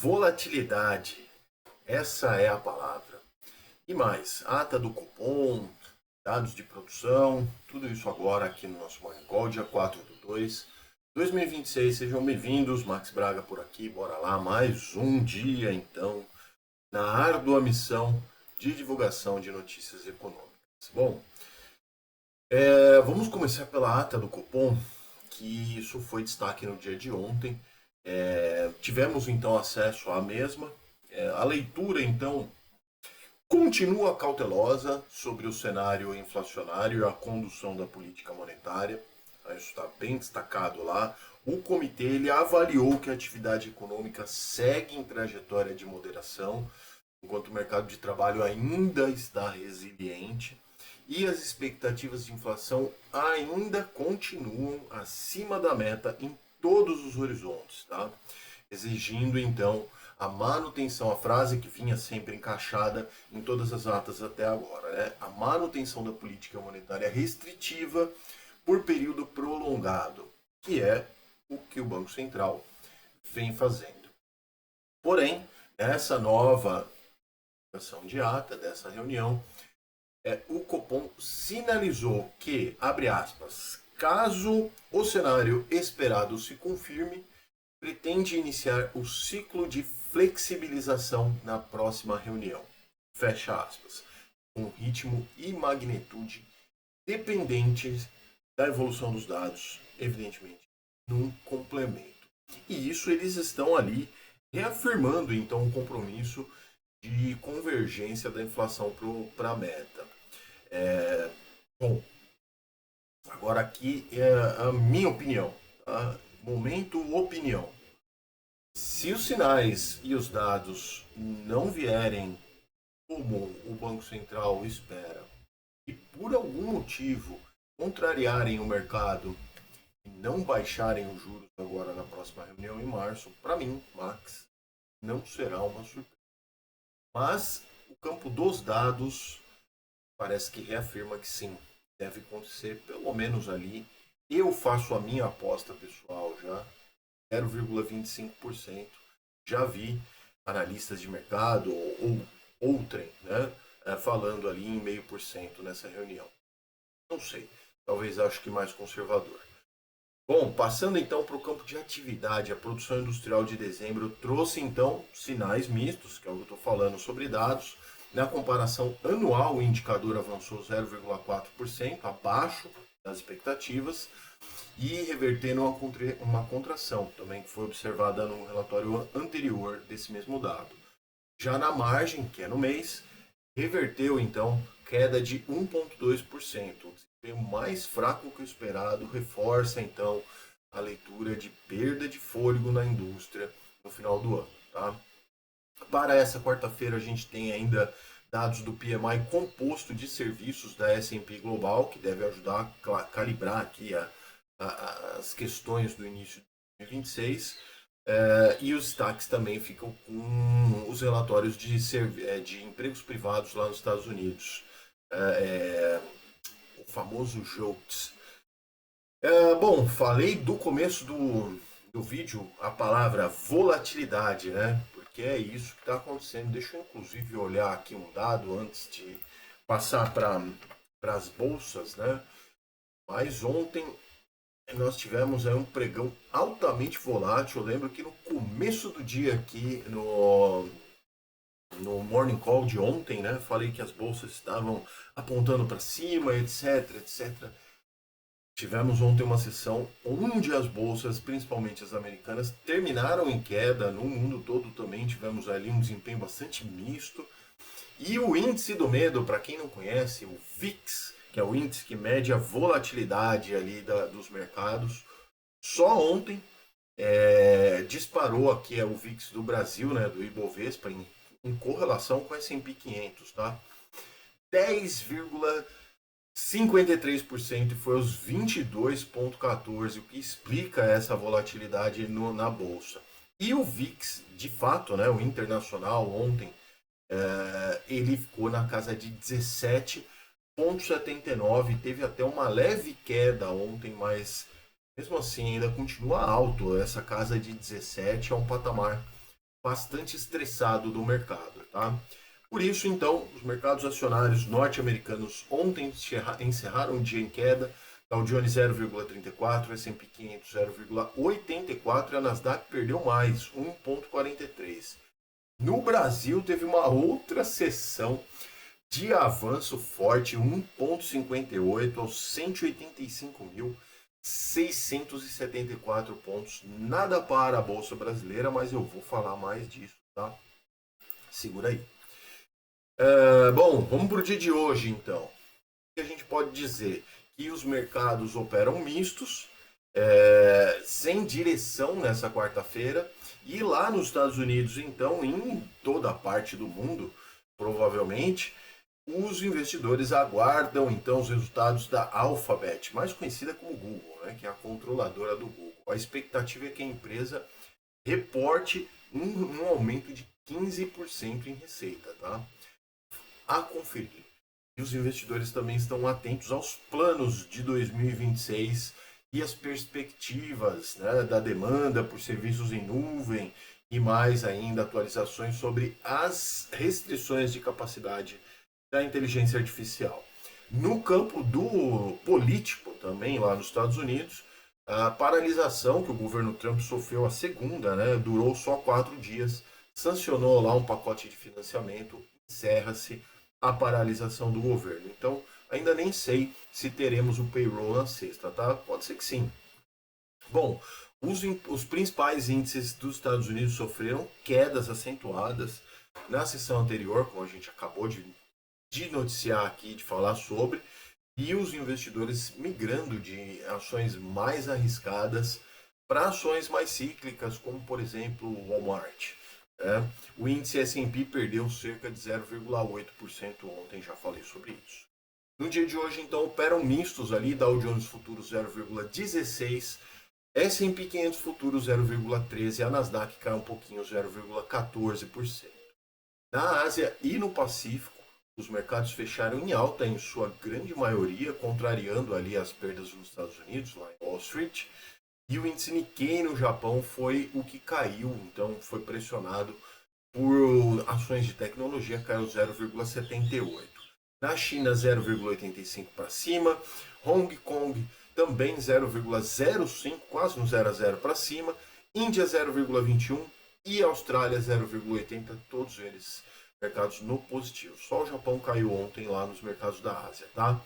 Volatilidade, essa é a palavra. E mais, ata do cupom, dados de produção, tudo isso agora aqui no nosso Morning Call, dia 4 de 2 2026. Sejam bem-vindos, Max Braga por aqui, bora lá, mais um dia então, na árdua missão de divulgação de notícias econômicas. Bom, vamos começar pela ata do cupom, que isso foi destaque no dia de ontem. Tivemos então acesso à mesma. A leitura então continua cautelosa sobre o cenário inflacionário e a condução da política monetária. Isso está bem destacado lá. O comitê ele avaliou que a atividade econômica segue em trajetória de moderação, enquanto o mercado de trabalho ainda está resiliente e as expectativas de inflação ainda continuam acima da meta em todos os horizontes, tá? Exigindo então a manutenção, a frase que vinha sempre encaixada em todas as atas até agora, né? A manutenção da política monetária restritiva por período prolongado, que é o que o Banco Central vem fazendo. Porém, essa nova ação de ata dessa reunião, o Copom sinalizou que, abre aspas, caso o cenário esperado se confirme, pretende iniciar o ciclo de flexibilização na próxima reunião. Fecha aspas. Com ritmo e magnitude dependentes da evolução dos dados, evidentemente, num complemento. E isso eles estão ali reafirmando, então, o compromisso de convergência da inflação para a meta. Bom, agora aqui é a minha opinião, tá? Momento opinião. Se os sinais e os dados não vierem como o Banco Central espera e por algum motivo contrariarem o mercado e não baixarem os juros agora na próxima reunião em março, para mim, Max, não será uma surpresa. Mas o campo dos dados parece que reafirma que sim, deve acontecer pelo menos ali. Eu faço a minha aposta pessoal já, 0,25%. Já vi analistas de mercado ou outrem, né, falando ali em 0,5% nessa reunião. Não sei, talvez acho que mais conservador. Bom, passando então para o campo de atividade, a produção industrial de dezembro trouxe então sinais mistos, que é o que eu estou falando sobre dados. Na comparação anual, o indicador avançou 0,4%, abaixo das expectativas, e revertendo uma contração, também que foi observada no relatório anterior desse mesmo dado. Já na margem, que é no mês, reverteu então queda de 1,2%. O desempenho mais fraco que o esperado reforça então a leitura de perda de fôlego na indústria no final do ano. Tá? Para essa quarta-feira a gente tem ainda dados do PMI composto de serviços da S&P Global, que deve ajudar a calibrar aqui as questões do início de 2026. E os destaques também ficam com os relatórios de empregos privados lá nos Estados Unidos. O famoso JOLTS. Bom, falei do começo do vídeo a palavra volatilidade, né? Porque é isso que está acontecendo. Deixa eu inclusive olhar aqui um dado antes de passar para as bolsas, né? Mas ontem nós tivemos um pregão altamente volátil. Eu lembro que no começo do dia aqui no Morning Call de ontem, né, falei que as bolsas estavam apontando para cima, etc, etc. Tivemos ontem uma sessão onde as bolsas, principalmente as americanas, terminaram em queda. No mundo todo também tivemos ali um desempenho bastante misto. E o índice do medo, para quem não conhece, o VIX, que é o índice que mede a volatilidade ali dos mercados, só ontem disparou aqui o VIX do Brasil, né, do Ibovespa, em correlação com o S&P 500, tá? 10,53% e foi aos 22,14%, o que explica essa volatilidade na bolsa. E o VIX, de fato, né, o internacional ontem, ele ficou na casa de 17,79, teve até uma leve queda ontem, mas mesmo assim ainda continua alto. Essa casa de 17 é um patamar bastante estressado do mercado, tá? Por isso, então, os mercados acionários norte-americanos ontem encerraram o dia em queda. Dow Jones 0,34, S&P 500 0,84 e a Nasdaq perdeu mais, 1,43. No Brasil teve uma outra sessão de avanço forte, 1,58 aos 185.674 pontos. Nada para a Bolsa Brasileira, mas eu vou falar mais disso, tá? Segura aí. Bom, vamos para o dia de hoje, então. O que a gente pode dizer? Que os mercados operam mistos, sem direção nessa quarta-feira. E lá nos Estados Unidos, então, em toda a parte do mundo, provavelmente, os investidores aguardam, então, os resultados da Alphabet, mais conhecida como Google, né, que é a controladora do Google. A expectativa é que a empresa reporte um aumento de 15% em receita, tá? A conferir. E os investidores também estão atentos aos planos de 2026 e as perspectivas, né, da demanda por serviços em nuvem e mais ainda atualizações sobre as restrições de capacidade da inteligência artificial. No campo do político também, lá nos Estados Unidos, a paralisação que o governo Trump sofreu, a segunda, né, durou só 4 dias, sancionou lá um pacote de financiamento, encerra-se a paralisação do governo. Então, ainda nem sei se teremos o payroll na sexta, tá? Pode ser que sim. Bom, os principais índices dos Estados Unidos sofreram quedas acentuadas na sessão anterior, como a gente acabou de noticiar aqui, de falar sobre, e os investidores migrando de ações mais arriscadas para ações mais cíclicas, como por exemplo o Walmart. O índice S&P perdeu cerca de 0,8% ontem, já falei sobre isso. No dia de hoje, então, operam mistos ali, Dow Jones Futuros 0,16%, S&P 500 Futuros 0,13%, a Nasdaq cai um pouquinho, 0,14%. Na Ásia e no Pacífico, os mercados fecharam em alta em sua grande maioria, contrariando ali as perdas nos Estados Unidos, lá em Wall Street. E o índice Nikkei no Japão foi o que caiu, então foi pressionado por ações de tecnologia, caiu 0,78. Na China, 0,85 para cima. Hong Kong também 0,05, quase no 0 a 0 para cima. Índia 0,21 e Austrália 0,80, todos eles mercados no positivo. Só o Japão caiu ontem lá nos mercados da Ásia, tá?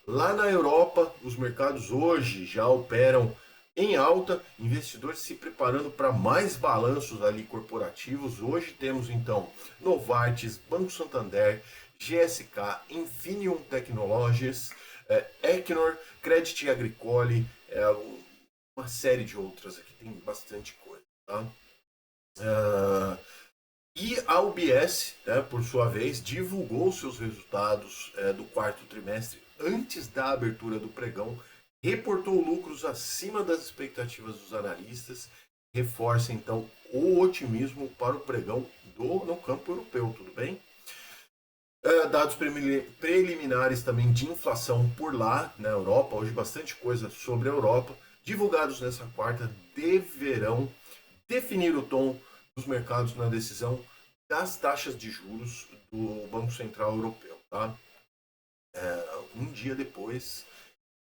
Lá na Europa, os mercados hoje já operam em alta, investidores se preparando para mais balanços ali corporativos. Hoje temos então Novartis, Banco Santander, GSK, Infineon Technologies, Equinor, Credit Agricole, uma série de outras aqui, tem bastante coisa, tá? E a UBS, né, por sua vez, divulgou seus resultados do quarto trimestre antes da abertura do pregão, reportou lucros acima das expectativas dos analistas, reforça então o otimismo para o pregão no campo europeu, tudo bem? Dados preliminares também de inflação por lá, na Europa, hoje bastante coisa sobre a Europa, divulgados nessa quarta, deverão definir o tom dos mercados na decisão das taxas de juros do Banco Central Europeu, tá? Um dia depois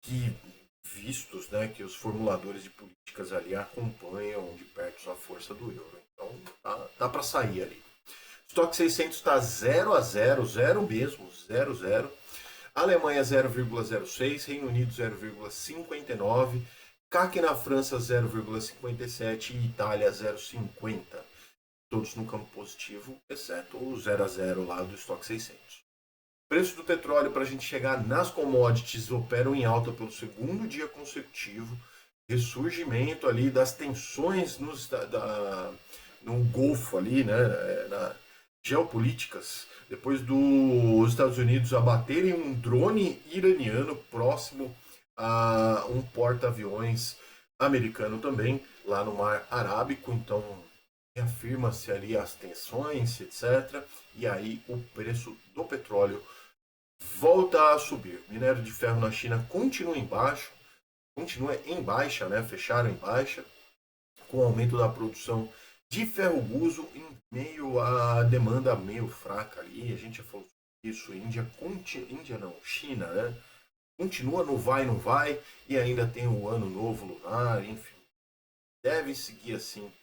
que vistos, né, que os formuladores de políticas ali acompanham de perto a força do euro. Então, dá para sair ali. Stock 600 está 0 a 0, 0 mesmo, 0 0. Alemanha 0,06, Reino Unido 0,59, CAC na França 0,57 e Itália 0,50. Todos no campo positivo, exceto o 0 a 0 lá do Stock 600. Preço do petróleo para a gente chegar nas commodities operam em alta pelo segundo dia consecutivo. Ressurgimento ali das tensões no Golfo ali, né, geopolíticas, depois dos Estados Unidos abaterem um drone iraniano próximo a um porta-aviões americano também, lá no Mar Arábico. Então, reafirma-se ali as tensões, etc. E aí o preço do petróleo volta a subir. Minério de ferro na China continua em baixa, né? Fecharam em baixa, com o aumento da produção de ferro-guso em meio à demanda meio fraca ali. A gente já falou isso, Índia não, China, né? Continua no vai, não vai, e ainda tem o ano novo lunar, enfim. Deve seguir assim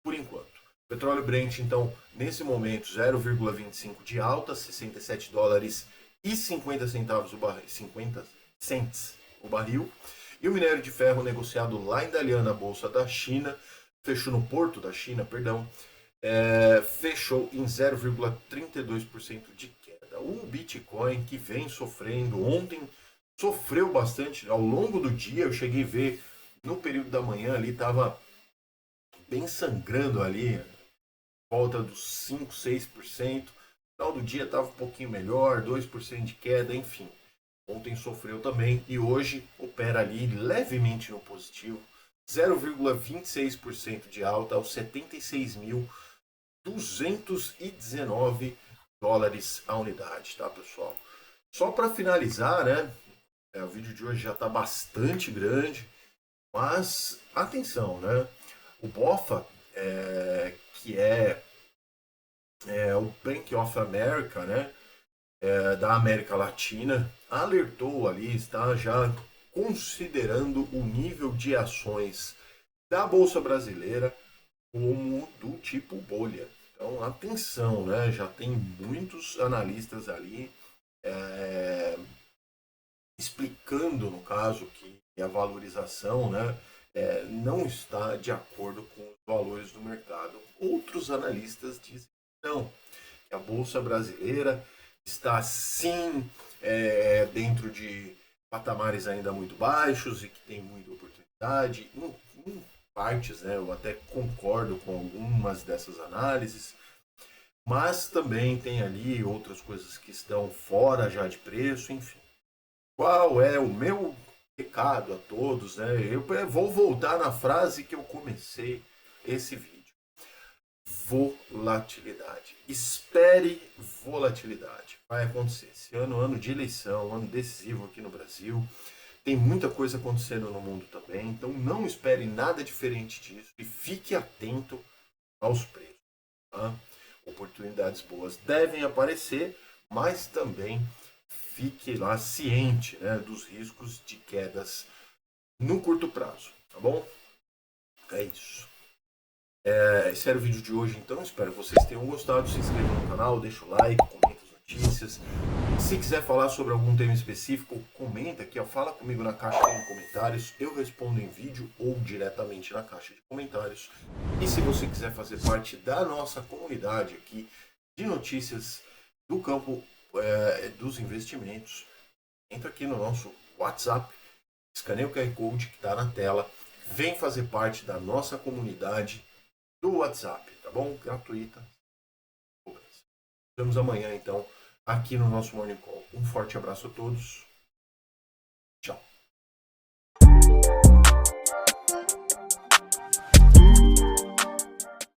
por enquanto. Petróleo Brent, então, nesse momento, 0,25 de alta, 67 dólares e 50 centavos o barril, 50 cents o barril. E o minério de ferro negociado lá em Dalian, na Bolsa da China, fechou no Porto da China, perdão, fechou em 0,32% de queda. O Bitcoin, que vem sofrendo, ontem sofreu bastante ao longo do dia, eu cheguei a ver no período da manhã ali, estava bem sangrando ali, volta dos 5, 6%. No final do dia estava um pouquinho melhor, 2% de queda, enfim. Ontem sofreu também e hoje opera ali levemente no positivo, 0,26% de alta aos 76.219 dólares a unidade, tá, pessoal? Só para finalizar, né? O vídeo de hoje já está bastante grande, mas atenção, né? O BOFA, que é o Bank of America, né? Da América Latina, alertou ali, está já considerando o nível de ações da Bolsa Brasileira como do tipo bolha. Então, atenção, né? Já tem muitos analistas ali explicando, no caso, que a valorização, né, não está de acordo com os valores do mercado. Outros analistas dizem que não, que a Bolsa Brasileira está sim dentro de patamares ainda muito baixos e que tem muita oportunidade. Em partes, né, eu até concordo com algumas dessas análises, mas também tem ali outras coisas que estão fora já de preço, enfim. Qual é o meu recado a todos, né? Eu vou voltar na frase que eu comecei esse vídeo. Volatilidade. Espere volatilidade. Vai acontecer. Esse ano de eleição, ano decisivo aqui no Brasil. Tem muita coisa acontecendo no mundo também. Então não espere nada diferente disso e fique atento aos preços. Tá? Oportunidades boas devem aparecer, mas também fique lá ciente, né, dos riscos de quedas no curto prazo, tá bom? É isso. Esse era o vídeo de hoje, então. Espero que vocês tenham gostado. Se inscreva no canal, deixa o like, comenta as notícias. Se quiser falar sobre algum tema específico, comenta aqui, ó, fala comigo na caixa de comentários. Eu respondo em vídeo ou diretamente na caixa de comentários. E se você quiser fazer parte da nossa comunidade aqui de notícias do campo dos investimentos, entra aqui no nosso WhatsApp, escaneia o QR Code que está na tela, vem fazer parte da nossa comunidade do WhatsApp, tá bom? Gratuita. Nos vemos amanhã, então, aqui no nosso Morning Call. Um forte abraço a todos. Tchau.